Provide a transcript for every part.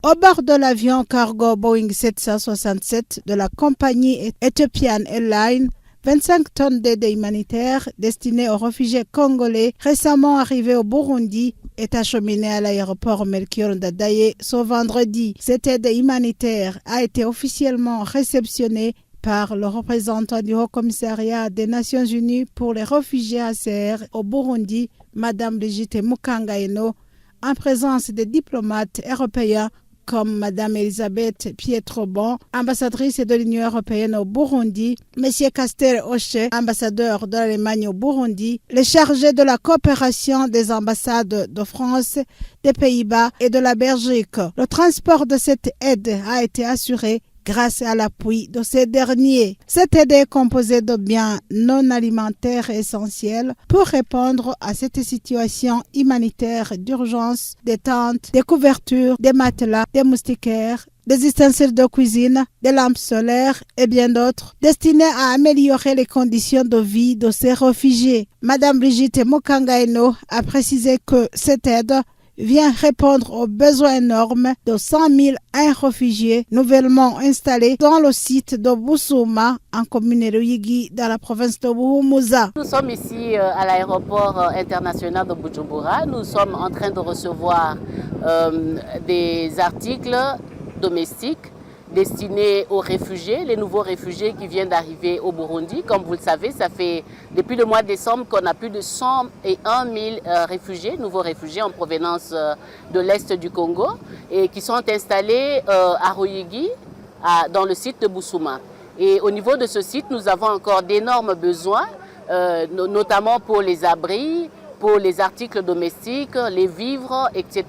Au bord de l'avion cargo Boeing 767 de la compagnie Ethiopian Airlines, 25 tonnes d'aide humanitaire destinées aux réfugiés congolais récemment arrivés au Burundi est acheminée à l'aéroport Melchior Ndadaye ce vendredi. Cette aide humanitaire a été officiellement réceptionnée par le représentant du Haut-Commissariat des Nations Unies pour les réfugiés HCR au Burundi, Madame Brigitte Mukangaino, en présence des diplomates européens comme Madame Elisabeth Pietrobon, ambassadrice de l'Union européenne au Burundi, Monsieur Castel Oche, ambassadeur de l'Allemagne au Burundi, les chargés de la coopération des ambassades de France, des Pays-Bas et de la Belgique. Le transport de cette aide a été assuré grâce à l'appui de ces derniers. Cette aide est composée de biens non alimentaires essentiels pour répondre à cette situation humanitaire d'urgence, des tentes, des couvertures, des matelas, des moustiquaires, des ustensiles de cuisine, des lampes solaires et bien d'autres, destinés à améliorer les conditions de vie de ces réfugiés. Madame Brigitte Mukangaino a précisé que cette aide vient répondre aux besoins énormes de 100 000 réfugiés nouvellement installés dans le site de Busuma en commune Ruyigi dans la province de Buhumuza. Nous sommes ici à l'aéroport international de Bujumbura. Nous sommes en train de recevoir des articles domestiques destinés aux réfugiés, les nouveaux réfugiés qui viennent d'arriver au Burundi. Comme vous le savez, ça fait depuis le mois de décembre qu'on a plus de 101 000 réfugiés, nouveaux réfugiés en provenance de l'Est du Congo et qui sont installés à Ruyigi, dans le site de Busuma. Et au niveau de ce site, nous avons encore d'énormes besoins, notamment pour les abris, pour les articles domestiques, les vivres, etc.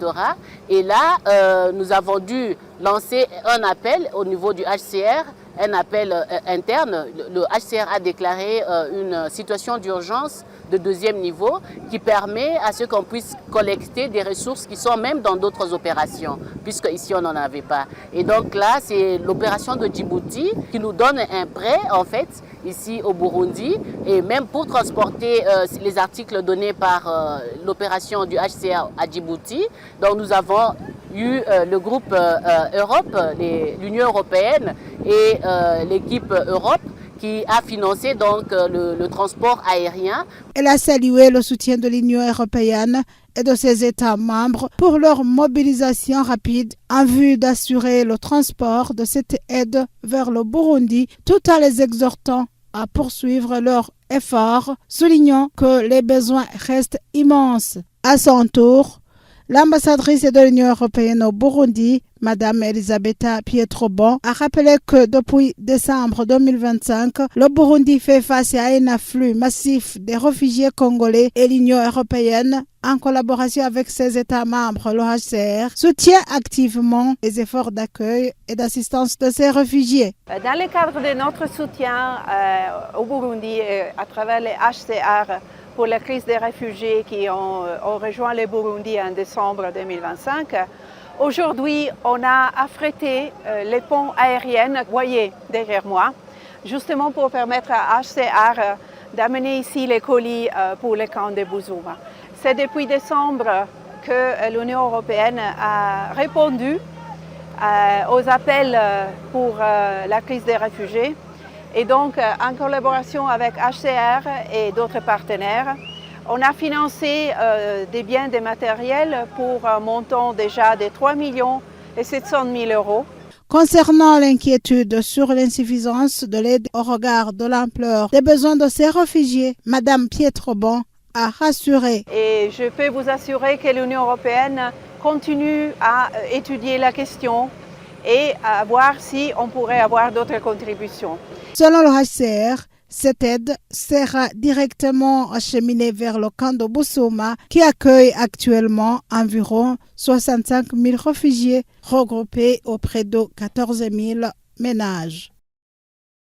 Et là, nous avons dû lancer un appel au niveau du HCR, un appel interne. Le HCR a déclaré une situation d'urgence de deuxième niveau qui permet à ce qu'on puisse collecter des ressources qui sont même dans d'autres opérations, puisque ici on n'en avait pas. Et donc là, c'est l'opération de Djibouti qui nous donne un prêt en fait ici au Burundi, et même pour transporter les articles donnés par l'opération du HCR à Djibouti. Donc nous avons eu le groupe Europe, l'Union européenne et l'équipe Europe qui a financé donc le transport aérien. Elle a salué le soutien de l'Union européenne et de ses États membres pour leur mobilisation rapide en vue d'assurer le transport de cette aide vers le Burundi, tout en les exhortant à poursuivre leurs efforts, soulignant que les besoins restent immenses. À son tour, l'ambassadrice de l'Union européenne au Burundi, Madame Elisabeth Pietrobon, a rappelé que depuis décembre 2025, le Burundi fait face à un afflux massif des réfugiés congolais et l'Union européenne, en collaboration avec ses États membres, le HCR, soutient activement les efforts d'accueil et d'assistance de ces réfugiés. Dans le cadre de notre soutien au Burundi à travers les HCR, pour la crise des réfugiés qui ont rejoint le Burundi en décembre 2025. Aujourd'hui, on a affrété les ponts aériens, vous voyez derrière moi, justement pour permettre à HCR d'amener ici les colis pour le camp de Busuma. C'est depuis décembre que l'Union européenne a répondu aux appels pour la crise des réfugiés. Et donc, en collaboration avec HCR et d'autres partenaires, on a financé des biens, des matériels pour un montant déjà de 3 700 000 euros. Concernant l'inquiétude sur l'insuffisance de l'aide au regard de l'ampleur des besoins de ces réfugiés, Madame Pietrobon a rassuré. Et je peux vous assurer que l'Union européenne continue à étudier la question et à voir si on pourrait avoir d'autres contributions. Selon le HCR, cette aide sera directement acheminée vers le camp de Busuma qui accueille actuellement environ 65 000 réfugiés regroupés auprès de 14 000 ménages.